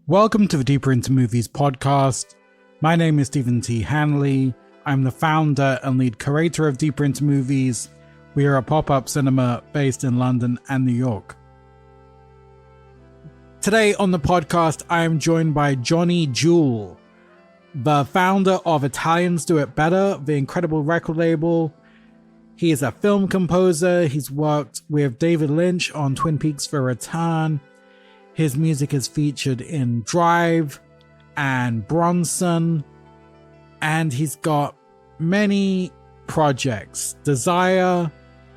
Welcome to the Deeper Into Movies podcast. My name is Stephen T. Hanley. I'm the founder and lead curator of Deeper Into Movies. We are a pop-up cinema based in London and New York. Today on the podcast, I am joined by Johnny Jewel, the founder of Italians Do It Better, the incredible record label. He is a film composer. He's worked with David Lynch on Twin Peaks: The Return. His music is featured in Drive and Bronson, and he's got many projects: Desire,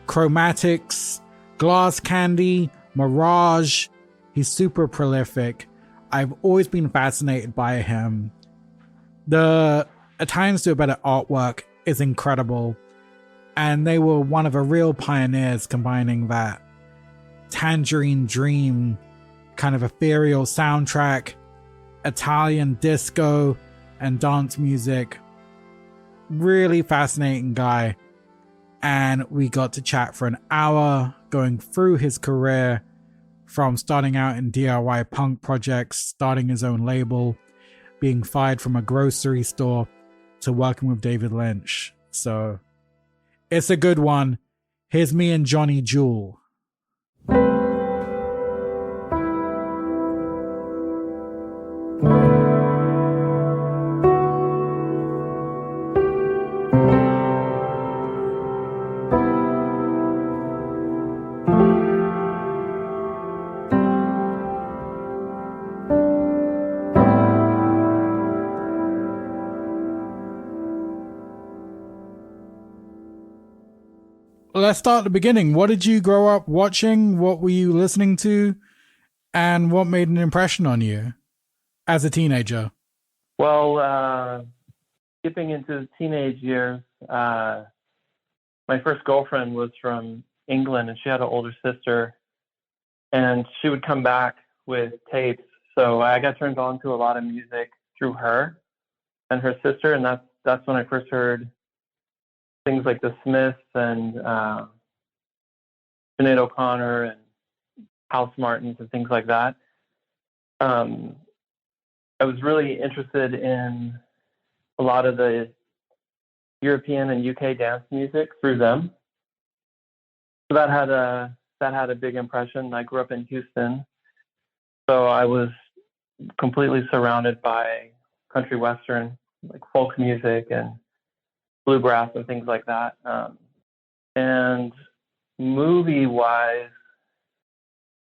Chromatics, Glass Candy, Mirage. He's super prolific. I've always been fascinated by him. The Italians Do It Better artwork is incredible, and they were one of the real pioneers combining that Tangerine Dream kind of ethereal soundtrack, Italian disco and dance music. Really fascinating guy. And we got to chat for an hour going through his career, from starting out in DIY punk projects, starting his own label, being fired from a grocery store, to working with David Lynch. So it's a good one. Here's me and Johnny Jewel. Let's start at the beginning. What did you grow up watching? What were you listening to? And what made an impression on you as a teenager? Well, skipping into the teenage years, my first girlfriend was from England, and she had an older sister, and she would come back with tapes. So I got turned on to a lot of music through her and her sister, and that's when I first heard things like the Smiths and Sinead O'Connor and House Martins and things like that. I was really interested in a lot of the European and UK dance music through them. So that had a big impression. I grew up in Houston, so I was completely surrounded by country western, like folk music and bluegrass and things like that. And movie-wise,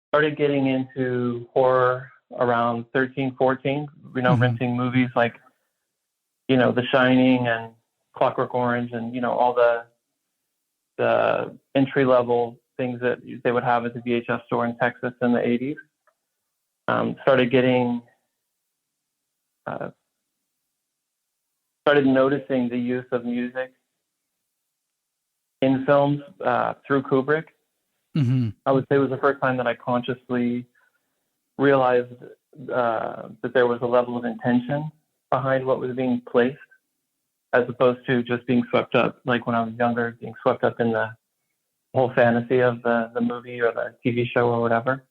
started getting into horror around 13, 14, renting movies like, The Shining and Clockwork Orange and, all the entry-level things that they would have at the VHS store in Texas in the 80s. Started noticing the use of music in films through Kubrick. Mm-hmm. I would say it was the first time that I consciously realized that there was a level of intention behind what was being placed, as opposed to just being swept up, like when I was younger, being swept up in the whole fantasy of the movie or the TV show or whatever.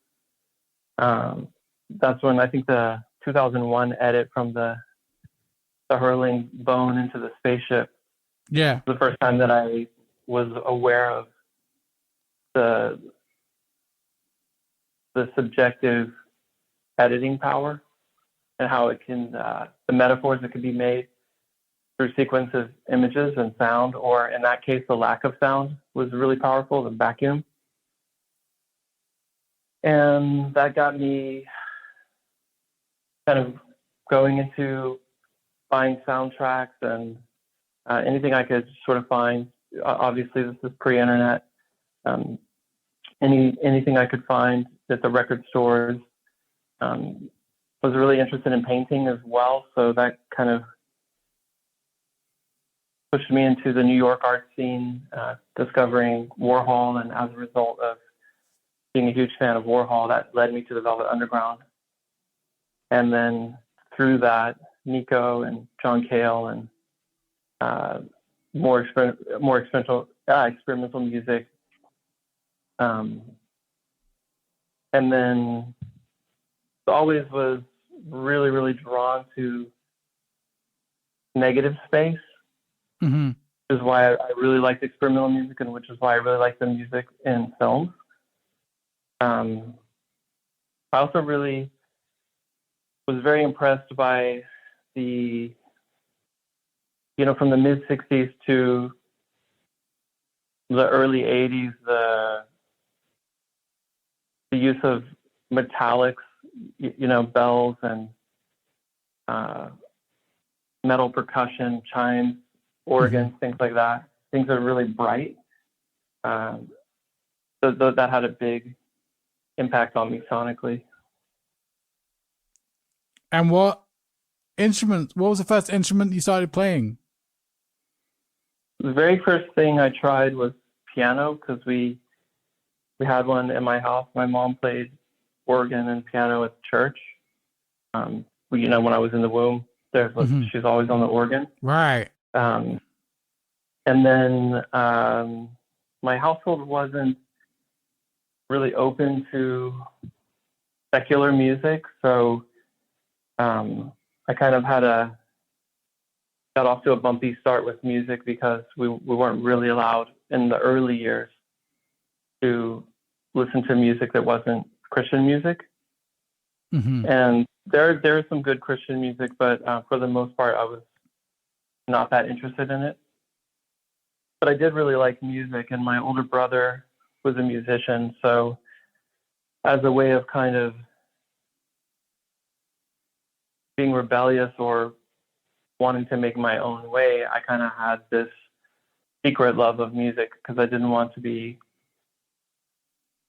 That's when I think the 2001 edit from the hurling bone into the spaceship. Yeah. The first time that I was aware of the subjective editing power and how it can, the metaphors that can be made through sequence of images and sound, or in that case, the lack of sound was really powerful, the vacuum. And that got me kind of going into buying soundtracks and anything I could sort of find. Obviously, this is pre-internet. Anything I could find at the record stores. Was really interested in painting as well, so that kind of pushed me into the New York art scene, discovering Warhol, and as a result of being a huge fan of Warhol, that led me to the Velvet Underground. And then through that, Nico and John Cale and more experimental music. And then always was really, really drawn to negative space, Mm-hmm. which is why I really liked experimental music, and which is why I really like the music in films. I also really was very impressed by the, from the mid 60s to the early 80s, the use of metallics, bells and metal percussion, chimes, organs, things like that. Things that are really bright. So that had a big impact on me sonically. And what was the first instrument you started playing? The very first thing I tried was piano, because we had one in my house. My mom played organ and piano at church. When I was in the womb, she's always on the organ. Right. And then my household wasn't really open to secular music, so I kind of got off to a bumpy start with music, because we weren't really allowed in the early years to listen to music that wasn't Christian music. Mm-hmm. And there is some good Christian music, but for the most part, I was not that interested in it. But I did really like music, and my older brother was a musician, so as a way of kind of being rebellious or wanting to make my own way, I kind of had this secret love of music, because I didn't want to be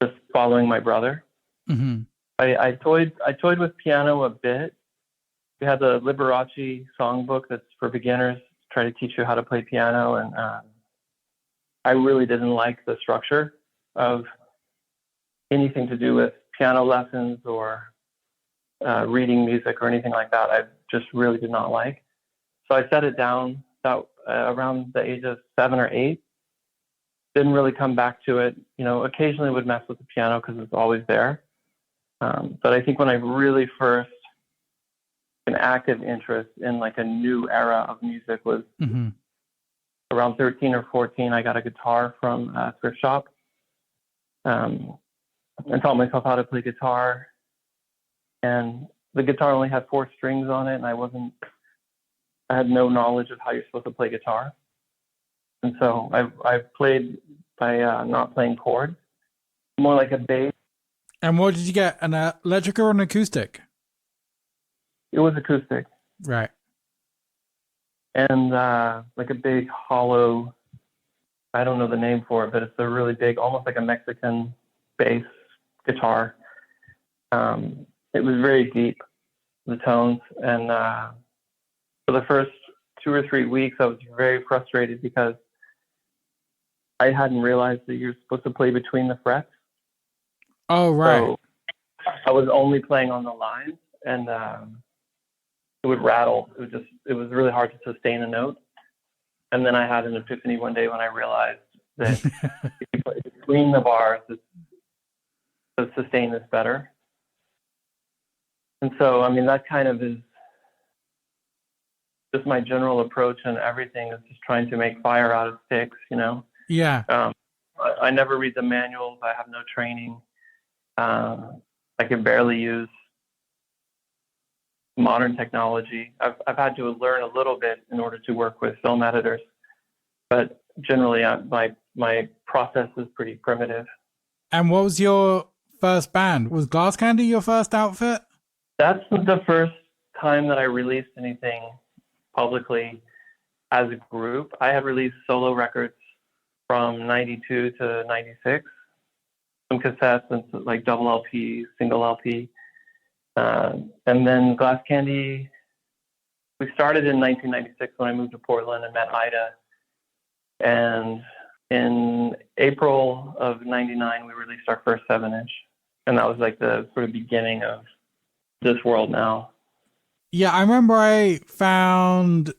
just following my brother. Mm-hmm. I toyed with piano a bit. We had the Liberace songbook that's for beginners, to try to teach you how to play piano, and I really didn't like the structure of anything to do with piano lessons or reading music or anything like that. I just really did not like. So I set it down about around the age of 7 or 8. Didn't really come back to it. Occasionally would mess with the piano because it's always there. But I think when I really first an active interest in like a new era of music was around 13 or 14. I got a guitar from a thrift shop. And taught myself how to play guitar. And the guitar only had 4 strings on it, and I had no knowledge of how you're supposed to play guitar. And so I played by not playing chords, more like a bass. And what did you get, an electric or an acoustic? It was acoustic. Right. And like a big hollow, I don't know the name for it, but it's a really big, almost like a Mexican bass guitar. It was very deep, the tones. And for the first 2 or 3 weeks, I was very frustrated because I hadn't realized that you're supposed to play between the frets. Oh, right. So I was only playing on the lines, and it would rattle. It was really hard to sustain a note. And then I had an epiphany one day when I realized that if you play between the bars, the sustain is better. And so, I mean, that kind of is just my general approach, and everything is just trying to make fire out of sticks, Yeah. I never read the manuals. I have no training. I can barely use modern technology. I've had to learn a little bit in order to work with film editors, but generally my process is pretty primitive. And what was your first band? Was Glass Candy your first outfit? That's the first time that I released anything publicly as a group. I had released solo records from 92 to 96, some cassettes and like double LP, single LP. And then Glass Candy, we started in 1996 when I moved to Portland and met Ida. And in April of 99, we released our first 7-inch. And that was like the sort of beginning of this world now. Yeah, I remember I found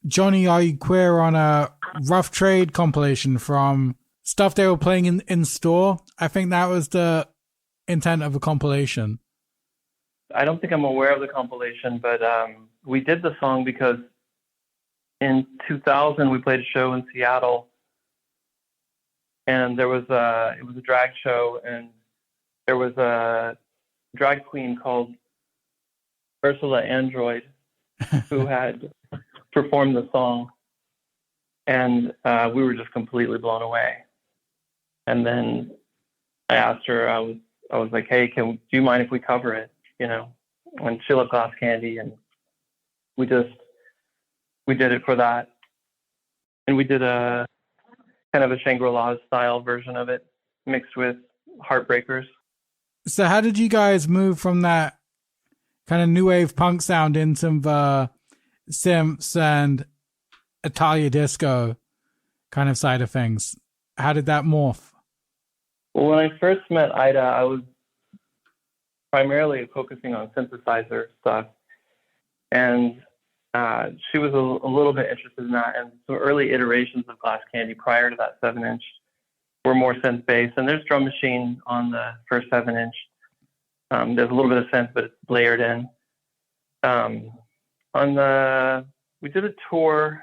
Johnny Are You Queer on a Rough Trade compilation from stuff they were playing in store. I think that was the intent of the compilation. I don't think I'm aware of the compilation, but we did the song because in 2000 we played a show in Seattle, and it was a drag show, and there was a drag queen called Ursula Android who had performed the song, and we were just completely blown away. And then I asked her, I was like, hey, do you mind if we cover it? You know, and she loved Glass Candy, and we did it for that. And we did a kind of a Shangri-La style version of it, mixed with Heartbreakers. So how did you guys move from that kind of new wave punk sound into the synths and Italia disco kind of side of things? How did that morph? Well, when I first met Ida, I was primarily focusing on synthesizer stuff, and she was a little bit interested in that. And some early iterations of Glass Candy prior to that 7-inch were more synth-based, and there's drum machine on the first 7-inch. There's a little bit of synth, but it's layered in. We did a tour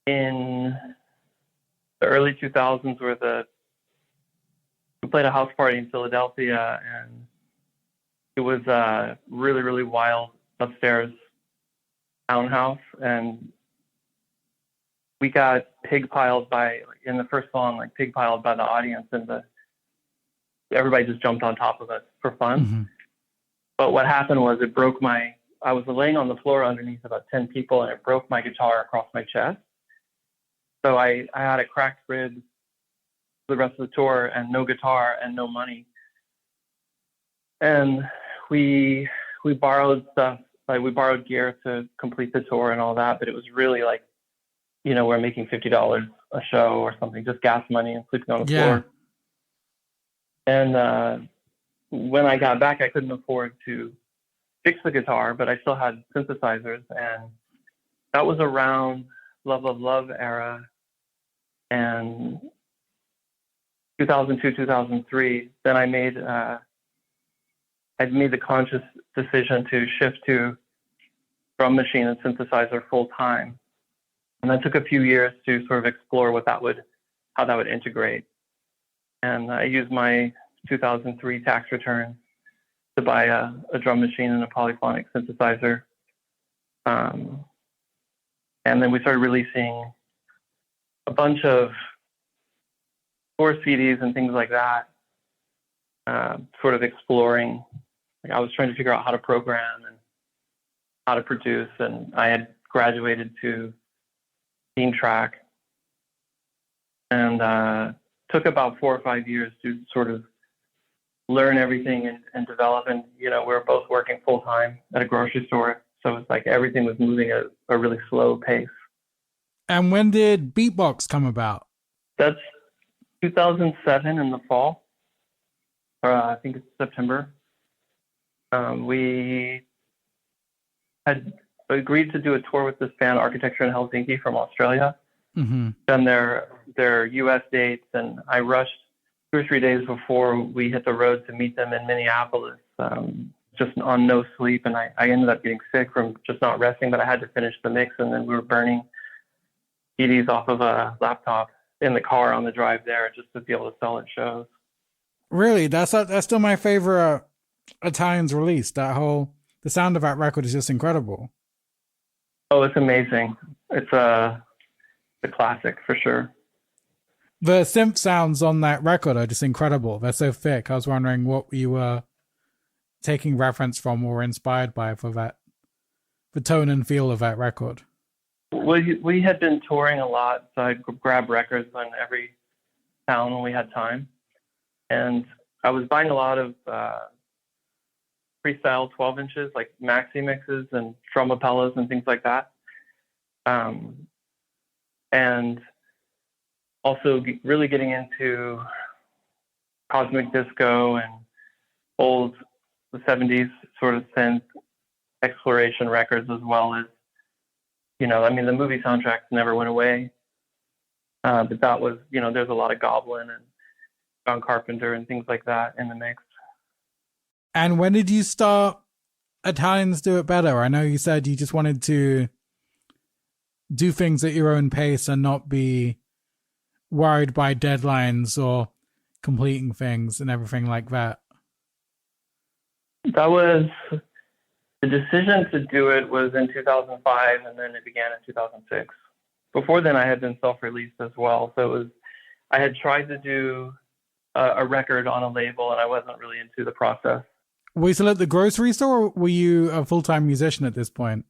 in the early 2000s where we played a house party in Philadelphia, and it was really, really wild upstairs townhouse, and we got pig-piled in the first song, like pig-piled by the audience, and everybody just jumped on top of us for fun. Mm-hmm. But what happened was I was laying on the floor underneath about 10 people, and it broke my guitar across my chest. So I had a cracked rib the rest of the tour, and no guitar and no money. And we borrowed stuff, like we borrowed gear to complete the tour and all that, but it was really like, you know, we're making $50 a show or something, just gas money and sleeping on the floor. And when I got back, I couldn't afford to fix the guitar, but I still had synthesizers, and that was around Love, Love, Love era. And 2002, 2003, then I made the conscious decision to shift to drum machine and synthesizer full time. And that took a few years to sort of explore how that would integrate. And I used my 2003 tax return to buy a drum machine and a polyphonic synthesizer. And then we started releasing a bunch of tour CDs and things like that, sort of exploring. Like I was trying to figure out how to program and how to produce, and I had graduated to Scene Track, and took about 4 or 5 years to sort of learn everything and develop. And we were both working full time at a grocery store, so it's like everything was moving at a really slow pace. And when did Beatbox come about? That's 2007 in the fall. I think it's September. We had agreed to do a tour with this band, Architecture in Helsinki, from Australia. Mm-hmm. Done their U.S. dates, and I rushed 2 or 3 days before we hit the road to meet them in Minneapolis, just on no sleep. And I ended up getting sick from just not resting, but I had to finish the mix, and then we were burning CDs off of a laptop in the car on the drive there just to be able to sell at shows. Really? That's still my favorite Italians release. The sound of that record is just incredible. Oh, it's amazing. It's a classic for sure. The synth sounds on that record are just incredible. They're so thick. I was wondering what you were taking reference from or inspired by for that, the tone and feel of that record. We had been touring a lot, so I'd grab records on every town when we had time. And I was buying a lot of freestyle 12 inches, like maxi mixes and strumapellas and things like that. And also really getting into cosmic disco and the 70s sort of synth exploration records, as well as, the movie soundtracks never went away. But that was, there's a lot of Goblin and John Carpenter and things like that in the mix. And when did you start Italians Do It Better? I know you said you just wanted to do things at your own pace and not be worried by deadlines or completing things and everything like that. That was the decision to do it was in 2005, and then it began in 2006. Before then, I had been self-released as well. So I had tried to do a record on a label, and I wasn't really into the process. Were you still at the grocery store, or were you a full-time musician at this point?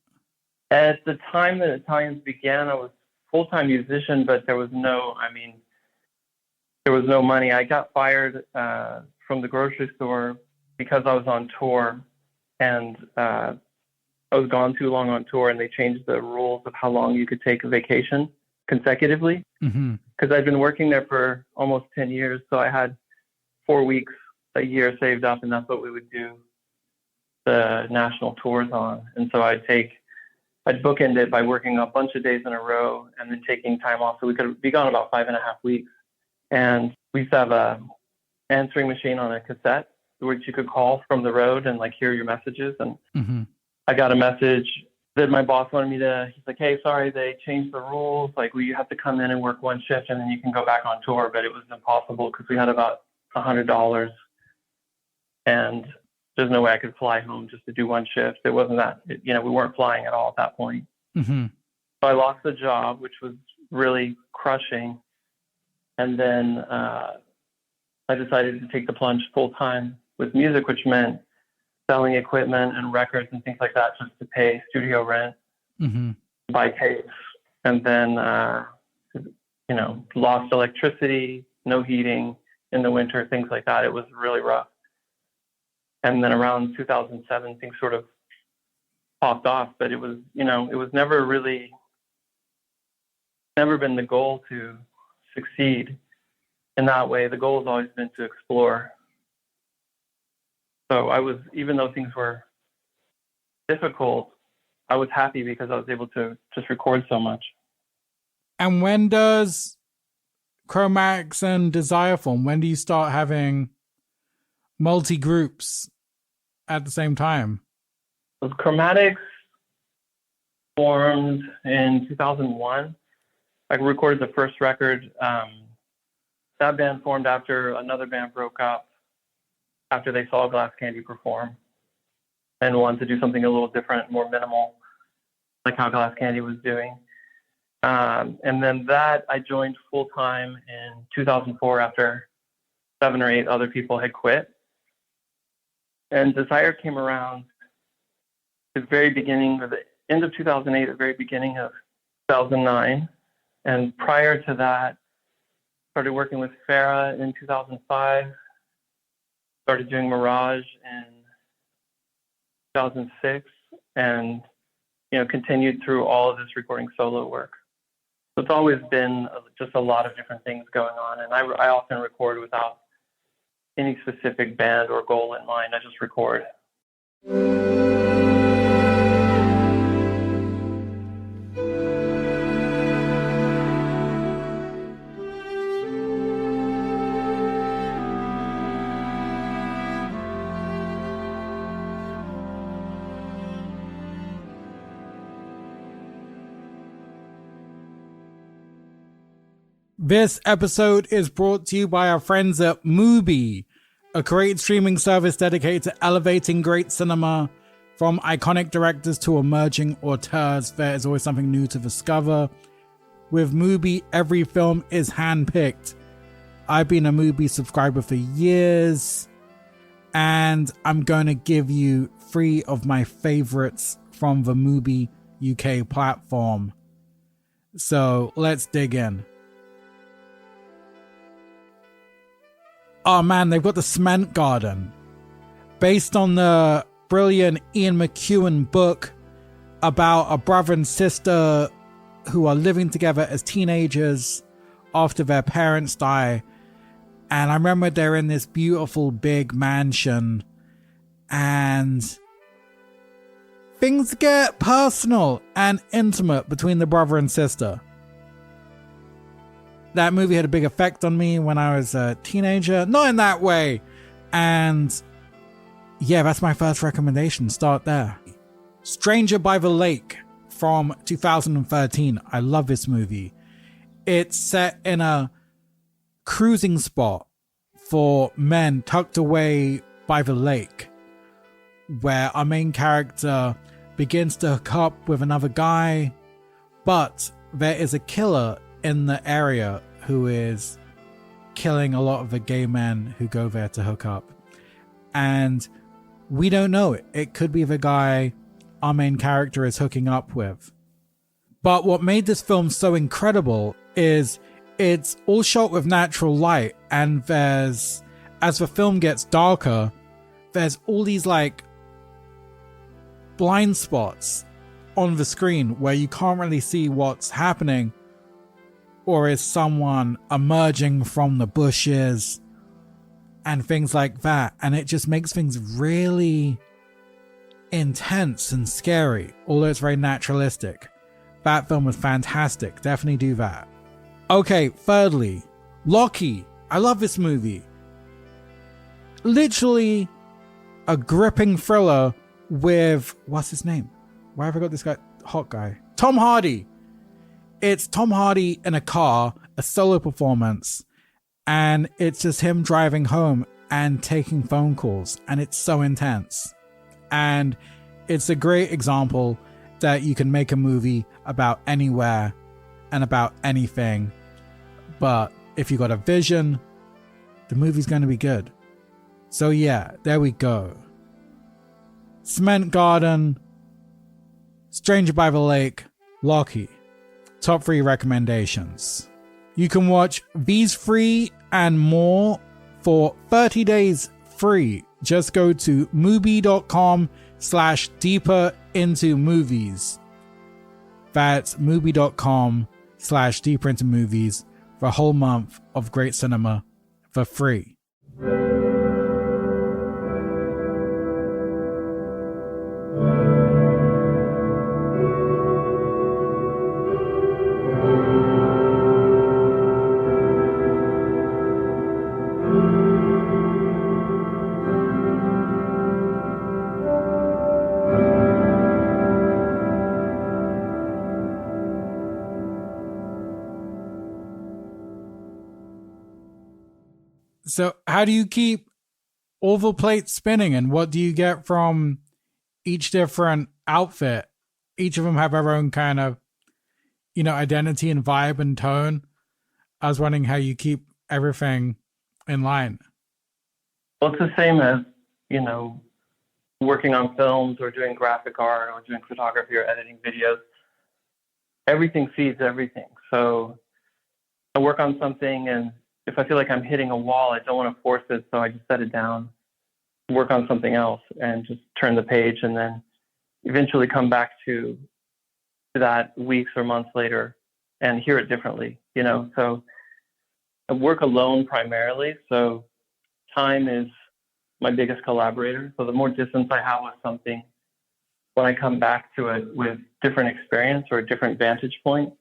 At the time that Italians began, I was a full-time musician, but there was no money. I got fired from the grocery store because I was on tour, and I was gone too long on tour, and they changed the rules of how long you could take a vacation consecutively. Because I'd been working there for almost 10 years, so I had 4 weeks a year saved up, and that's what we would do the national tours on. And so I'd bookend it by working a bunch of days in a row and then taking time off, so we could be gone about 5.5 weeks. And we used to have a answering machine on a cassette which you could call from the road and like hear your messages. And I got a message that my boss wanted me to, he's like, hey, sorry, they changed the rules. Like, you have to come in and work one shift and then you can go back on tour. But it was impossible because we had about $100 and there's no way I could fly home just to do one shift. It wasn't that, we weren't flying at all at that point. So I lost the job, which was really crushing. And then I decided to take the plunge full time with music, which meant selling equipment and records and things like that just to pay studio rent, buy tapes, and then, lost electricity, no heating in the winter, things like that. It was really rough. And then around 2007, things sort of popped off, but it was never been the goal to succeed in that way. The goal has always been to explore. So even though things were difficult, I was happy because I was able to just record so much. And when does Chromatics and Desire form? When do you start having multi-groups at the same time? Chromatics formed in 2001. I recorded the first record. That band formed after another band broke up after they saw Glass Candy perform and wanted to do something a little different, more minimal, like how Glass Candy was doing. And then that I joined full time in 2004 after 7 or 8 other people had quit. And Desire came around the very beginning, or the end of 2008, the very beginning of 2009. And prior to that, started working with Farah in 2005, started doing Mirage in 2006, and continued through all of this recording solo work. So it's always been just a lot of different things going on, and I often record without any specific band or goal in mind. I just record. This episode is brought to you by our friends at Mubi, a great streaming service dedicated to elevating great cinema. From iconic directors to emerging auteurs, there is always something new to discover. With Mubi, every film is handpicked. I've been a Mubi subscriber for years, and I'm going to give you 3 of my favorites from the Mubi UK platform. So let's dig in. Oh man, they've got The Cement Garden, based on the brilliant Ian McEwan book about a brother and sister who are living together as teenagers after their parents die. And I remember they're in this beautiful big mansion and things get personal and intimate between the brother and sister. That movie had a big effect on me when I was a teenager. Not in that way. And Yeah, that's my first recommendation. Start there. Stranger by the Lake from 2013. I love this movie. It's set in a cruising spot for men tucked away by the lake, where our main character begins to hook up with another guy, but there is a killer in the area who is killing a lot of the gay men who go there to hook up. And we don't know it. It could be the guy our main character is hooking up with. But what made this film so incredible is it's all shot with natural light, and as the film gets darker, there's all these like blind spots on the screen where you can't really see what's happening, or is someone emerging from the bushes and things like that. And it just makes things really intense and scary, although it's very naturalistic. That film was fantastic. Definitely do that. Okay, thirdly, Loki. I love this movie. Literally a gripping thriller with, what's his name? Why have I got this guy, hot guy? Tom Hardy. It's Tom Hardy in a car, a solo performance, and it's just him driving home and taking phone calls, and it's so intense. And it's a great example that you can make a movie about anywhere and about anything, but if you got a vision, the movie's going to be good. So yeah, there we go. Cement Garden, Stranger by the Lake, Loki. Top 3 recommendations. You can watch these 3 and more for 30 days free. Just go to mubi.com/deeper into movies. That's mubi.com/deeper into movies for a whole month of great cinema for free. So how do you keep all the plates spinning, and what do you get from each different outfit? Each of them have their own kind of, identity and vibe and tone. I was wondering how you keep everything in line. Well, it's the same as, working on films or doing graphic art or doing photography or editing videos. Everything feeds everything. So I work on something, and if I feel like I'm hitting a wall, I don't want to force it, so I just set it down, work on something else, and just turn the page, and then eventually come back to that weeks or months later and hear it differently, So I work alone primarily, so time is my biggest collaborator. So the more distance I have with something, when I come back to it with different experience or a different vantage point,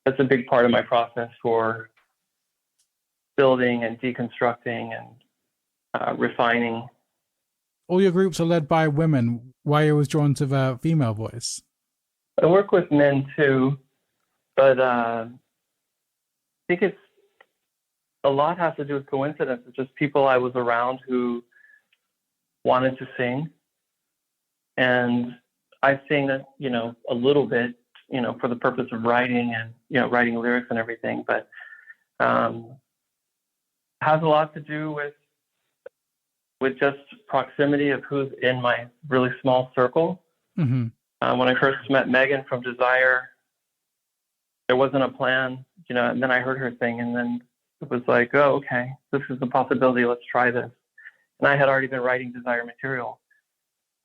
that's a big part of my process for building and deconstructing and refining. All your groups are led by women. Why you was drawn to the female voice? I work with men too, but I think it's a lot has to do with coincidence. It's just people I was around who wanted to sing, and I sing a little bit, for the purpose of writing and writing lyrics and everything, but has a lot to do with just proximity of who's in my really small circle. Mm-hmm. When I first met Megan from Desire, there wasn't a plan, and then I heard her sing, and then it was like, oh, okay, this is a possibility. Let's try this. And I had already been writing Desire material,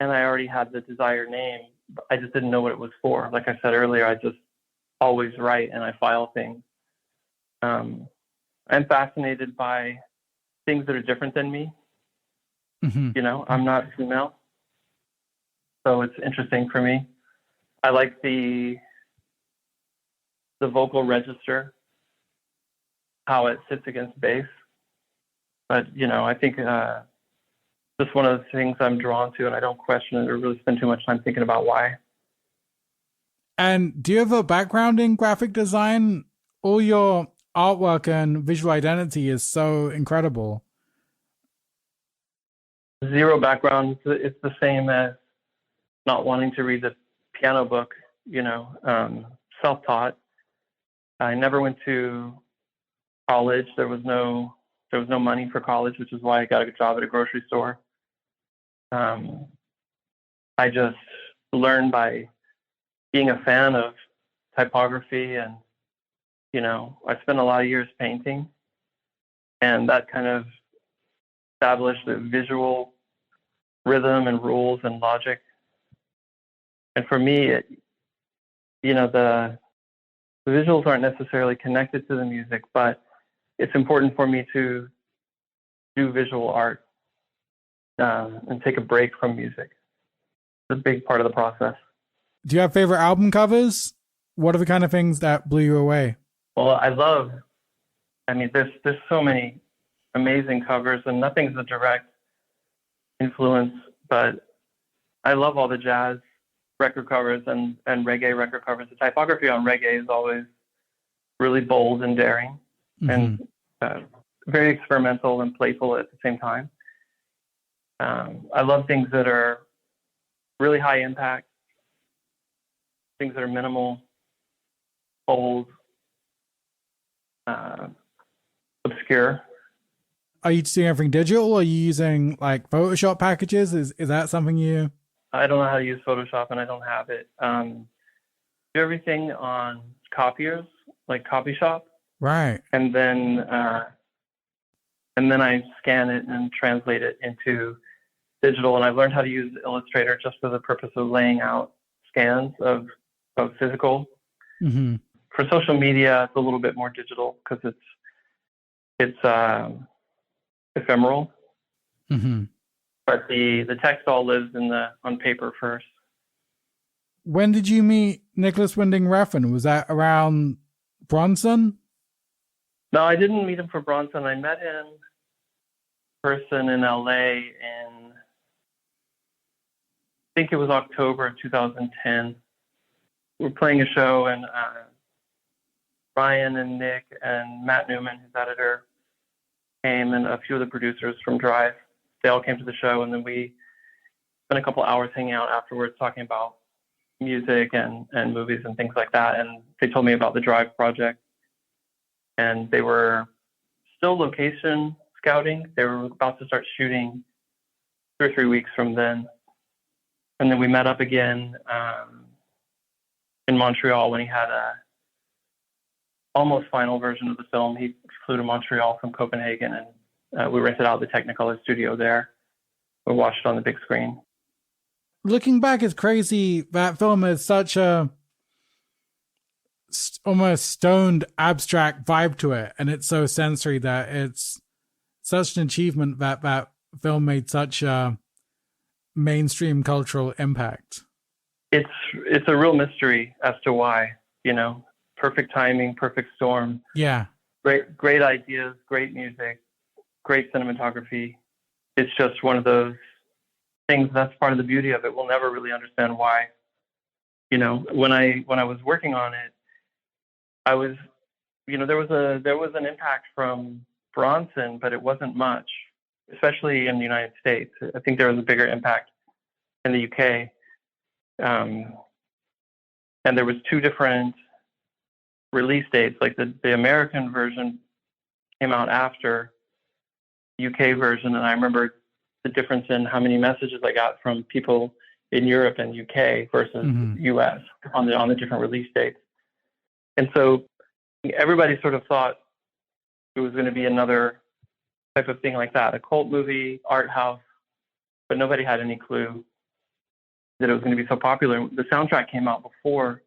and I already had the Desire name. I just didn't know what it was for. Like I said earlier, I just always write and I file things. I'm fascinated by things that are different than me. Mm-hmm. I'm not female, so it's interesting for me. I like the vocal register, how it sits against bass. But I think just one of the things I'm drawn to, and I don't question it or really spend too much time thinking about why. And do you have a background in graphic design? All your artwork and visual identity is so incredible. Zero background. It's the same as not wanting to read the piano book, self-taught. I never went to college. There was no money for college, which is why I got a job at a grocery store. I just learned by being a fan of typography, and I spent a lot of years painting, and that kind of established the visual rhythm and rules and logic. And for me, the visuals aren't necessarily connected to the music, but it's important for me to do visual art and take a break from music. It's a big part of the process. Do you have favorite album covers? What are the kind of things that blew you away? Well, there's so many amazing covers, and nothing's a direct influence, but I love all the jazz record covers and reggae record covers. The typography on reggae is always really bold and daring, and very experimental and playful at the same time. I love things that are really high impact, things that are minimal, bold, obscure. Are you doing everything digital? Or are you using like Photoshop packages? Is that something you? I don't know how to use Photoshop, and I don't have it. Do everything on copiers, like Copy Shop. Right. And then I scan it and translate it into digital. And I learned how to use Illustrator just for the purpose of laying out scans of physical. Mm-hmm. For social media, it's a little bit more digital because it's ephemeral. Mm-hmm. But the text all lives on paper first. When did you meet Nicholas Winding Refn? Was that around Bronson? No, I didn't meet him for Bronson. I met him in person in LA in, I think it was October of 2010. We were playing a show, and Ryan and Nick and Matt Newman, his editor, came, and a few of the producers from Drive. They all came to the show, and then we spent a couple hours hanging out afterwards talking about music and movies and things like that. And they told me about the Drive project, and they were still location scouting. They were about to start shooting 2 or 3 weeks from then. And then we met up again in Montreal when he had a almost final version of the film. He flew to Montreal from Copenhagen, and we rented out the Technicolor studio there. We watched it on the big screen. Looking back, it's crazy. That film has such a almost stoned, abstract vibe to it, and it's so sensory that it's such an achievement that that film made such a mainstream cultural impact. It's a real mystery as to why, perfect timing, perfect storm. Yeah. Great ideas, great music, great cinematography. It's just one of those things. That's part of the beauty of it. We'll never really understand why. When I was working on it, I was, there was an impact from Bronson, but it wasn't much, especially in the United States. I think there was a bigger impact in the UK. And there was 2 different release dates. Like the American version came out after the UK version, and I remember the difference in how many messages I got from people in Europe and UK versus US on the different release dates. And so everybody sort of thought it was going to be another type of thing like that, a cult movie, art house, but nobody had any clue that it was going to be so popular. The soundtrack came out before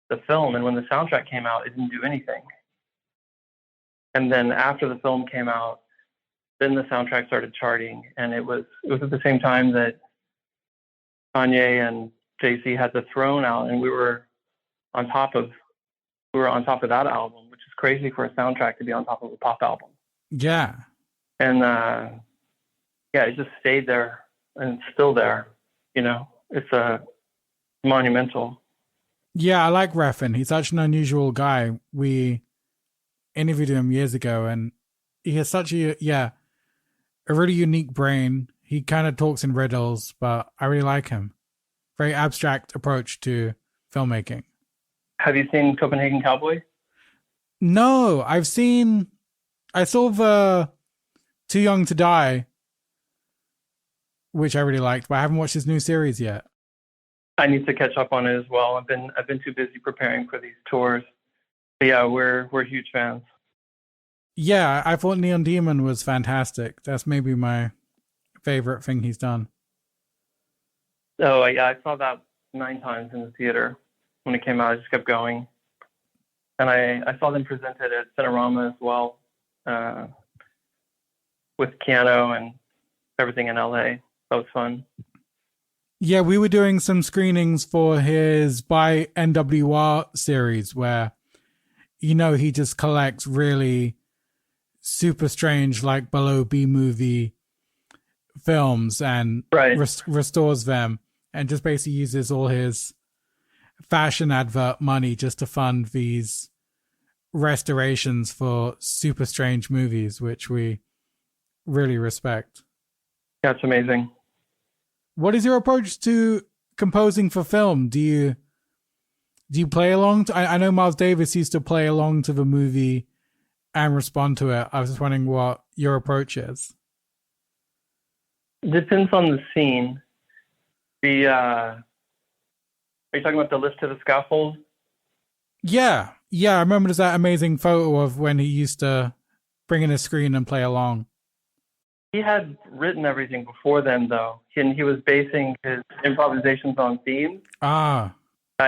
the film, and when the soundtrack came out, it didn't do anything. And then after the film came out, then the soundtrack started charting, and it was at the same time that Kanye and Jay-Z had The Throne out, and we were on top of that album, which is crazy for a soundtrack to be on top of a pop album. Yeah. And yeah, it just stayed there and it's still there. You know, it's a monumental. Yeah, I like Refn. He's such an unusual guy. We interviewed him years ago, and he has such a really unique brain. He kind of talks in riddles, but I really like him. Very abstract approach to filmmaking. Have you seen Copenhagen Cowboy? No, I saw the Too Young to Die, which I really liked, but I haven't watched his new series yet. I need to catch up on it as well. I've been too busy preparing for these tours. But yeah, we're huge fans. Yeah, I thought Neon Demon was fantastic. That's maybe my favorite thing he's done. Oh yeah, I saw that 9 times in the theater when it came out. I just kept going, and I saw them presented at Cinerama as well, with Keanu and everything in LA. That was fun. Yeah, we were doing some screenings for his by NWR series where, he just collects really super strange, like below B movie films and Right. restores them and just basically uses all his fashion advert money just to fund these restorations for super strange movies, which we really respect. That's amazing. What is your approach to composing for film? Do you play along I know Miles Davis used to play along to the movie and respond to it. I was just wondering what your approach is. Depends on the scene. Are you talking about the lift to the scaffold? Yeah. I remember there's that amazing photo of when he used to bring in a screen and play along. He had written everything before then, though. He was basing his improvisations on themes. Ah.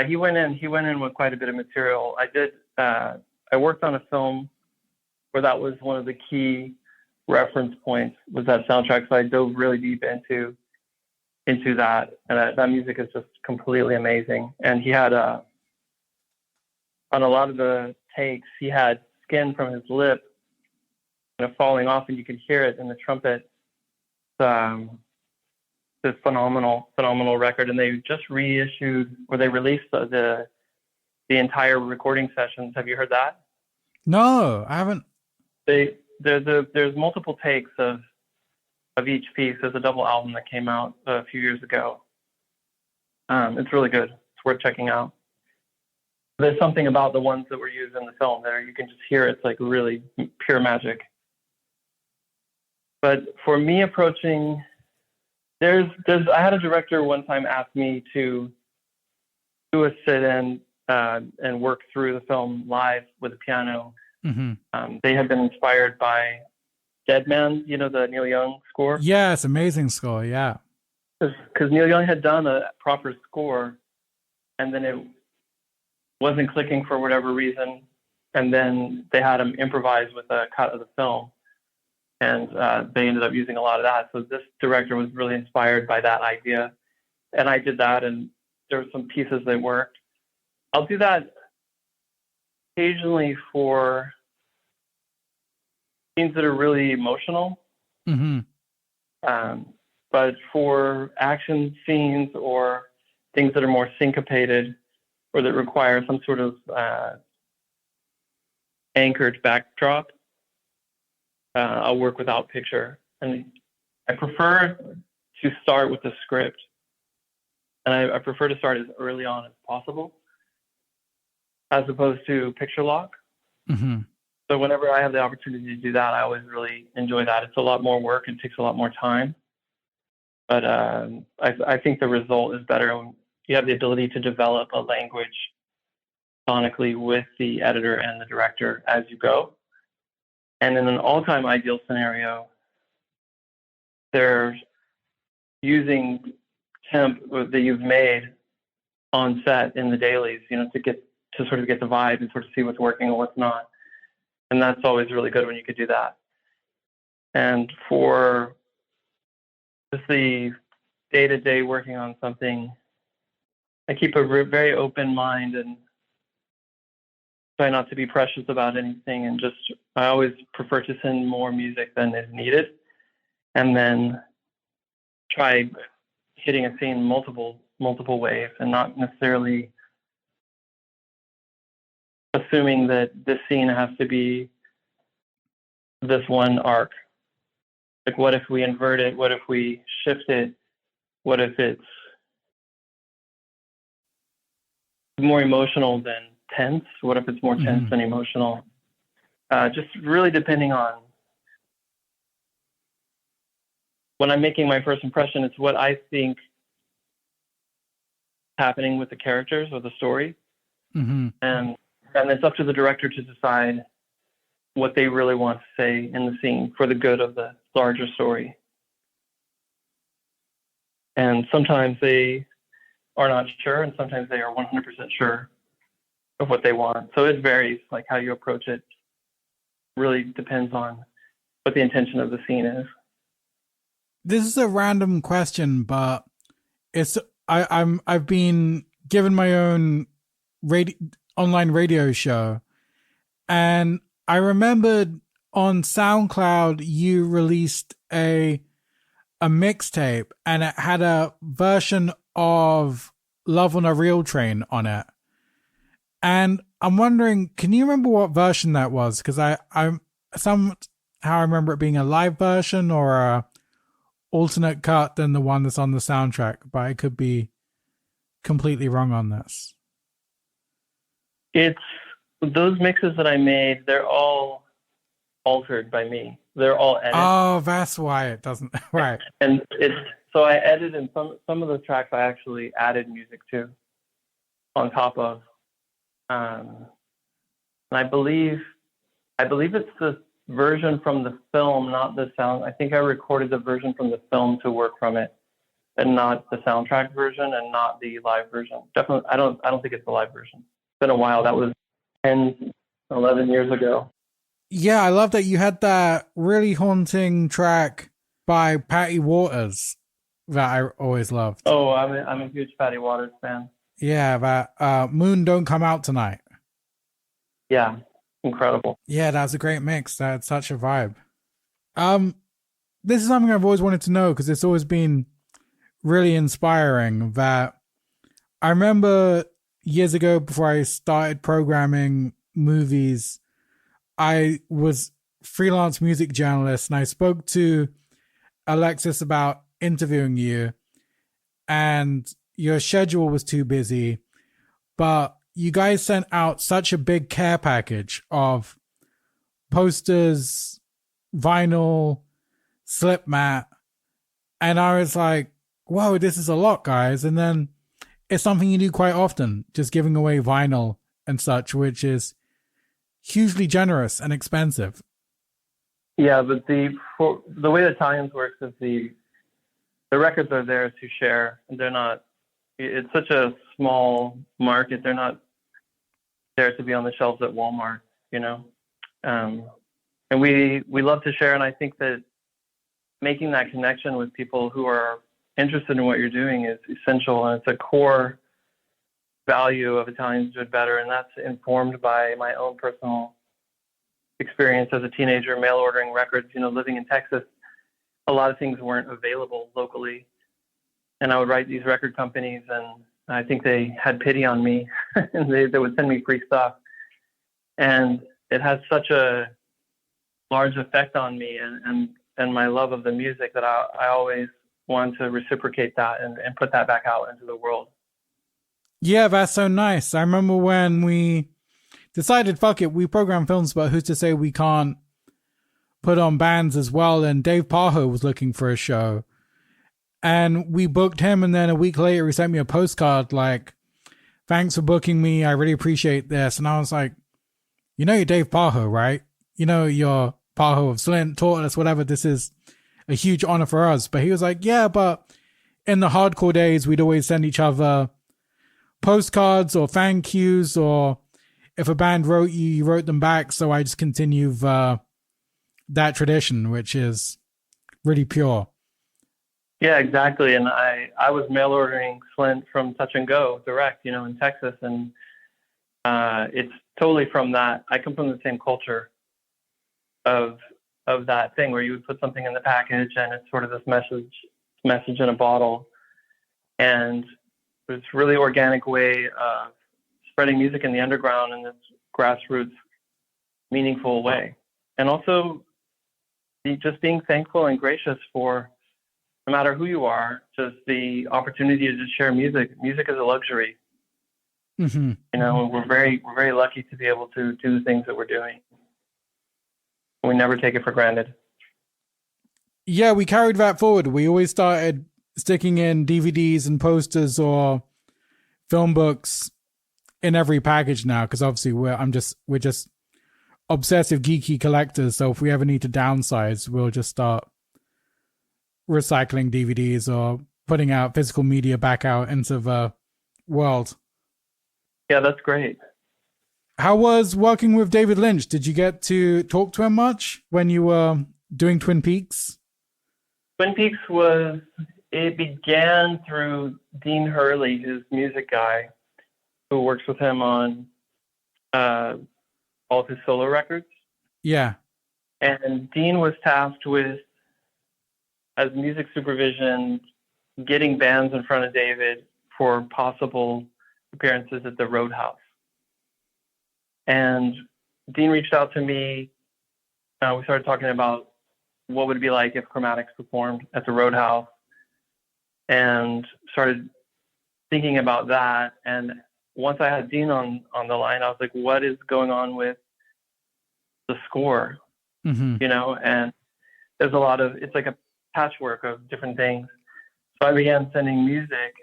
He went in with quite a bit of material. I worked on a film where that was one of the key reference points, was that soundtrack. So I dove really deep into that, and that music is just completely amazing. And he had on a lot of the takes, he had skin from his lip kind of falling off, and you could hear it in the trumpet. This phenomenal record, and they just reissued, or they released the entire recording sessions. Have you heard that? No, I haven't. There's multiple takes of each piece. There's a double album that came out a few years ago. It's really good. It's worth checking out. There's something about the ones that were used in the film there. You can just hear it's like really pure magic. But for me approaching, I had a director one time ask me to do a sit-in and work through the film live with a piano. Mm-hmm. They had been inspired by Dead Man, the Neil Young score. Yeah, it's amazing score, yeah. Because Neil Young had done a proper score, and then it wasn't clicking for whatever reason, and then they had him improvise with a cut of the film, and they ended up using a lot of that. So this director was really inspired by that idea, and I did that, and there were some pieces that worked. I'll do that occasionally for scenes that are really emotional. Mm-hmm. But for action scenes or things that are more syncopated or that require some sort of anchored backdrop, I'll work without picture. And I prefer to start with the script. And I prefer to start as early on as possible, as opposed to picture lock. Mm-hmm. So whenever I have the opportunity to do that, I always really enjoy that. It's a lot more work. It takes a lot more time. But I think the result is better when you have the ability to develop a language sonically with the editor and the director as you go. And in an all-time ideal scenario, they're using temp that you've made on set in the dailies, to sort of get the vibe and sort of see what's working and what's not. And that's always really good when you could do that. And for just the day-to-day working on something, I keep a very open mind and try not to be precious about anything. And I always prefer to send more music than is needed. And then try hitting a scene multiple ways and not necessarily assuming that this scene has to be this one arc. Like, what if we invert it? What if we shift it? What if it's more emotional than tense? What if it's more tense than emotional? Just really depending on when I'm making my first impression, it's what I think happening with the characters or the story. And it's up to the director to decide what they really want to say in the scene for the good of the larger story. And sometimes they are not sure, and sometimes they are 100% sure of what they want. So it varies, like how you approach it really depends on what the intention of the scene is. This is a random question, but I've been given my own online radio show, and I remembered on SoundCloud you released a mixtape, and it had a version of Love on a Real Train on it. And I'm wondering, can you remember what version that was? Because I somehow remember it being a live version or a alternate cut than the one that's on the soundtrack, but I could be completely wrong on this. It's those mixes that I made, they're all altered by me. They're all edited. Oh, that's why it doesn't. Right. And so I edited, and some of the tracks I actually added music to on top of. And I believe it's the version from the film, not the sound. I think I recorded the version from the film to work from it, and not the soundtrack version, and not the live version. Definitely, I don't think it's the live version. It's been a while. That was 10, 11 years ago. Yeah, I love that you had that really haunting track by Patty Waters that I always loved. Oh, I'm a huge Patty Waters fan. Yeah, that Moon Don't Come Out Tonight. Yeah, incredible. Yeah, that was a great mix. That's such a vibe. This is something I've always wanted to know because it's always been really inspiring. That I remember years ago, before I started programming movies, I was freelance music journalist, and I spoke to Alexis about interviewing you, and your schedule was too busy, but you guys sent out such a big care package of posters, vinyl, slip mat, and I was like, whoa, this is a lot, guys. And then it's something you do quite often, just giving away vinyl and such, which is hugely generous and expensive. Yeah, but the way the Italians works is the records are there to share. They're not. It's such a small market. They're not there to be on the shelves at Walmart, you know. And we love to share, and I think that making that connection with people who are interested in what you're doing is essential, and it's a core value of Italians Do It Better, and that's informed by my own personal experience as a teenager, mail ordering records. You know, living in Texas, a lot of things weren't available locally, and I would write these record companies, and I think they had pity on me, and they would send me free stuff, and it has such a large effect on me and my love of the music that I always want to reciprocate that and put that back out into the world. Yeah, that's so nice. I remember when we decided, fuck it, we program films, but who's to say we can't put on bands as well? And Dave Parho was looking for a show, and we booked him, and then a week later he sent me a postcard like, thanks for booking me, I really appreciate this. And I was like, you know you're Dave Parho, right? You know you're Parho of Slint, Tortoise, whatever. This is a huge honor for us. But he was like, yeah, but in the hardcore days, we'd always send each other postcards or thank yous, or if a band wrote you, you wrote them back. So I just continue that tradition, which is really pure. Yeah, exactly. And I was mail ordering Slint from Touch and Go direct, you know, in Texas. And it's totally from that. I come from the same culture of that thing where you would put something in the package and it's sort of this message in a bottle. And it was a really organic way of spreading music in the underground in this grassroots, meaningful way. And also just being thankful and gracious for, no matter who you are, just the opportunity to just share music. Music is a luxury. Mm-hmm. You know, we're very lucky to be able to do the things that we're doing. We never take it for granted. Yeah, we carried that forward. We always started sticking in DVDs and posters or film books in every package now, because obviously we're just obsessive geeky collectors. So if we ever need to downsize, we'll just start recycling DVDs or putting out physical media back out into the world. Yeah, that's great. How was working with David Lynch? Did you get to talk to him much when you were doing Twin Peaks? Twin Peaks it began through Dean Hurley, his music guy, who works with him on all of his solo records. Yeah. And Dean was tasked with, as music supervision, getting bands in front of David for possible appearances at the Roadhouse. And Dean reached out to me. We started talking about what would it be like if Chromatics performed at the Roadhouse, and started thinking about that. And once I had Dean on the line, I was like, what is going on with the score? Mm-hmm. You know, and there's it's like a patchwork of different things. So I began sending music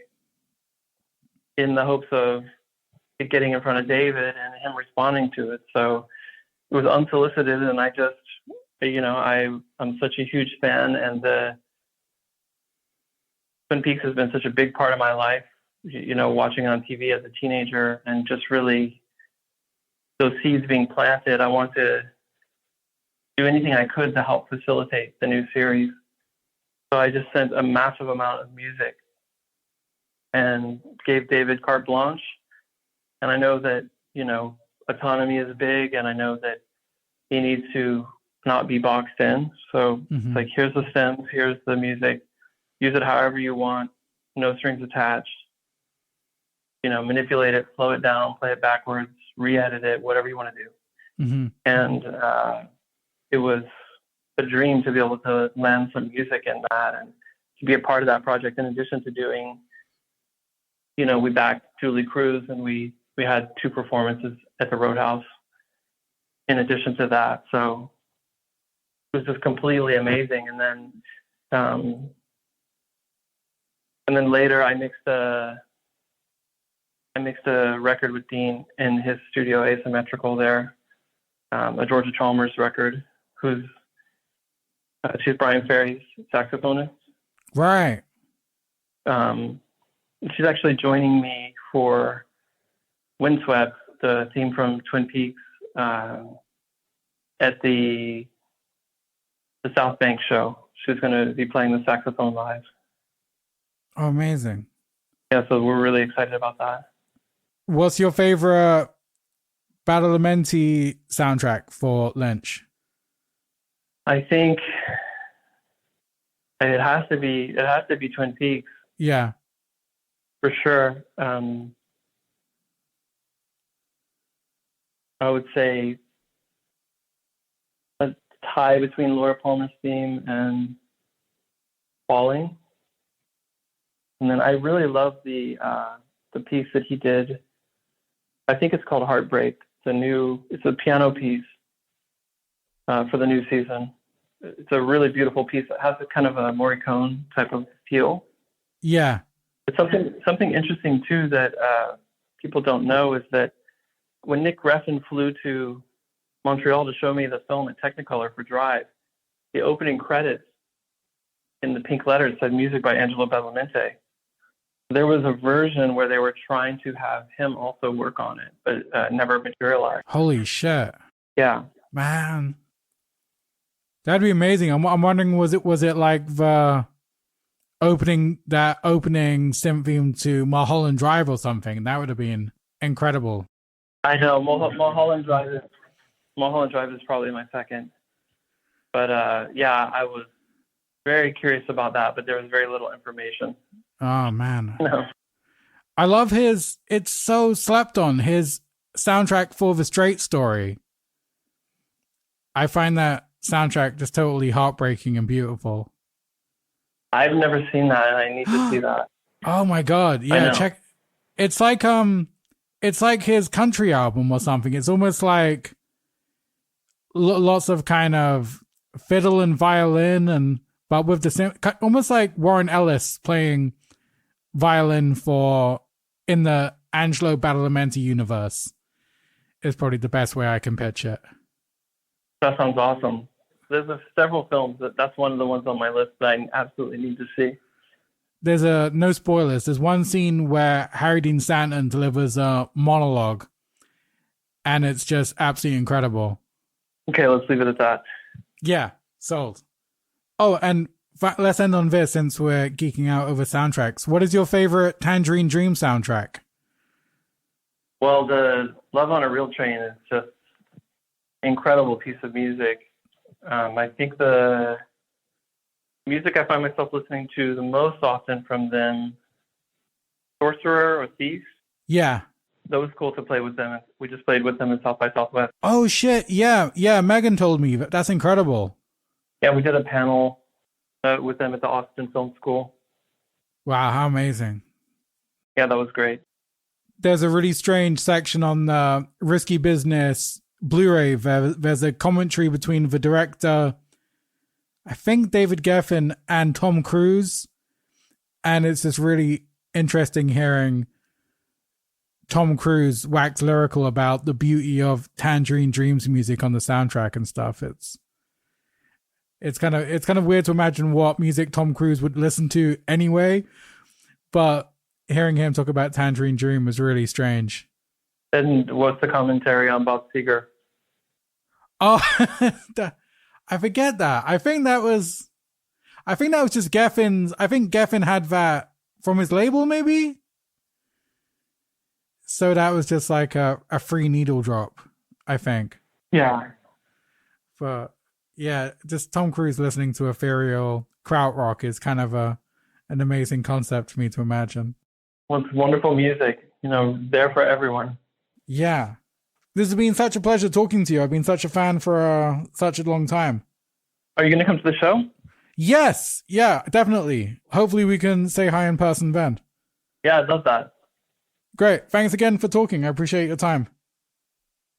in the hopes of it getting in front of David and him responding to it. So it was unsolicited, and I just, you know, I'm such a huge fan, and the Twin Peaks has been such a big part of my life, you know, watching on TV as a teenager, and just really those seeds being planted. I want to do anything I could to help facilitate the new series. So I just sent a massive amount of music and gave David carte blanche. And I know that, you know, autonomy is big, and I know that he needs to not be boxed in. So It's like, here's the stems, here's the music, use it however you want, no strings attached. You know, manipulate it, slow it down, play it backwards, re-edit it, whatever you want to do. Mm-hmm. And it was a dream to be able to land some music in that and to be a part of that project. In addition to doing, you know, we backed Julie Cruz, and we had 2 performances at the Roadhouse in addition to that. So it was just completely amazing. And then later I mixed a record with Dean in his studio, Asymmetrical there, a Georgia Chalmers record, she's Brian Ferry's saxophonist. Right. She's actually joining me for Windswept, the theme from Twin Peaks, at the South Bank show. She's going to be playing the saxophone live. Oh, amazing. Yeah, so we're really excited about that. What's your favorite Badalamenti soundtrack for Lynch? I think it has to be Twin Peaks. Yeah. For sure. I would say a tie between Laura Palmer's theme and Falling. And then I really love the piece that he did. I think it's called Heartbreak. It's a piano piece for the new season. It's a really beautiful piece. It has a kind of a Morricone type of feel. Yeah. It's something interesting too that people don't know is that when Nick Greffen flew to Montreal to show me the film at Technicolor for Drive, the opening credits in the pink letters said music by Angelo Badalamenti. There was a version where they were trying to have him also work on it, but never materialized. Holy shit. Yeah. Man. That'd be amazing. I'm wondering, was it like the opening synth theme to Mulholland Drive or something? That would have been incredible. I know Mulholland Drive is probably my second, but yeah, I was very curious about that, but there was very little information. Oh man. No. I love his, it's so slept on, his soundtrack for The Straight Story. I find that soundtrack just totally heartbreaking and beautiful. I've never seen that, and I need to see that. Oh my god. Yeah, check. It's like his country album or something. It's almost like lots of kind of fiddle and violin, and but with the almost like Warren Ellis playing violin for in the Angelo Badalamenti universe is probably the best way I can pitch it. That sounds awesome. There's several films that's one of the ones on my list that I absolutely need to see. There's no spoilers. There's one scene where Harry Dean Stanton delivers a monologue, and it's just absolutely incredible. Okay, let's leave it at that. Yeah, sold. Oh, and let's end on this since we're geeking out over soundtracks. What is your favorite Tangerine Dream soundtrack? Well, the Love on a Real Train is just an incredible piece of music. I think the music I find myself listening to the most often from them, Sorcerer or Thief. Yeah. That was cool to play with them. We just played with them in South by Southwest. Oh, shit. Yeah. Megan told me. That's incredible. Yeah, we did a panel with them at the Austin Film School. Wow, how amazing. Yeah, that was great. There's a really strange section on the Risky Business Blu-ray. There's a commentary between the director, I think David Geffen, and Tom Cruise. And it's just really interesting hearing Tom Cruise wax lyrical about the beauty of Tangerine Dream's music on the soundtrack and stuff. It's kind of weird to imagine what music Tom Cruise would listen to anyway, but hearing him talk about Tangerine Dream was really strange. And what's the commentary on Bob Seger? Oh, I forget that. I think that was just Geffen's. I think Geffen had that from his label, maybe. So that was just like a free needle drop, I think. Yeah. But yeah, just Tom Cruise listening to ethereal krautrock is kind of an amazing concept for me to imagine. Well, it's wonderful music, there for everyone. Yeah. This has been such a pleasure talking to you. I've been such a fan for such a long time. Are you going to come to the show? Yes. Yeah, definitely. Hopefully we can say hi in person then. Yeah, I'd love that. Great. Thanks again for talking. I appreciate your time.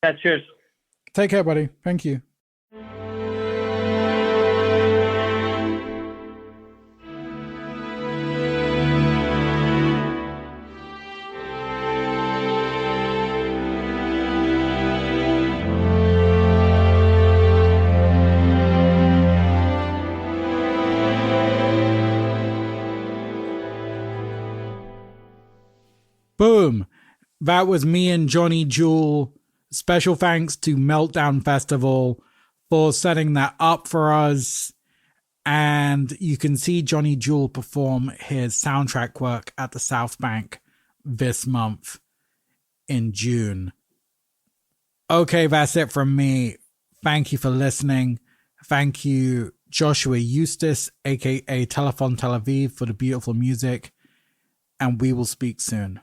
Yeah, cheers. Take care, buddy. Thank you. Boom. That was me and Johnny Jewel. Special thanks to Meltdown Festival for setting that up for us. And you can see Johnny Jewel perform his soundtrack work at the South Bank this month in June. Okay, that's it from me. Thank you for listening. Thank you, Joshua Eustace, aka Telephone Tel Aviv, for the beautiful music. And we will speak soon.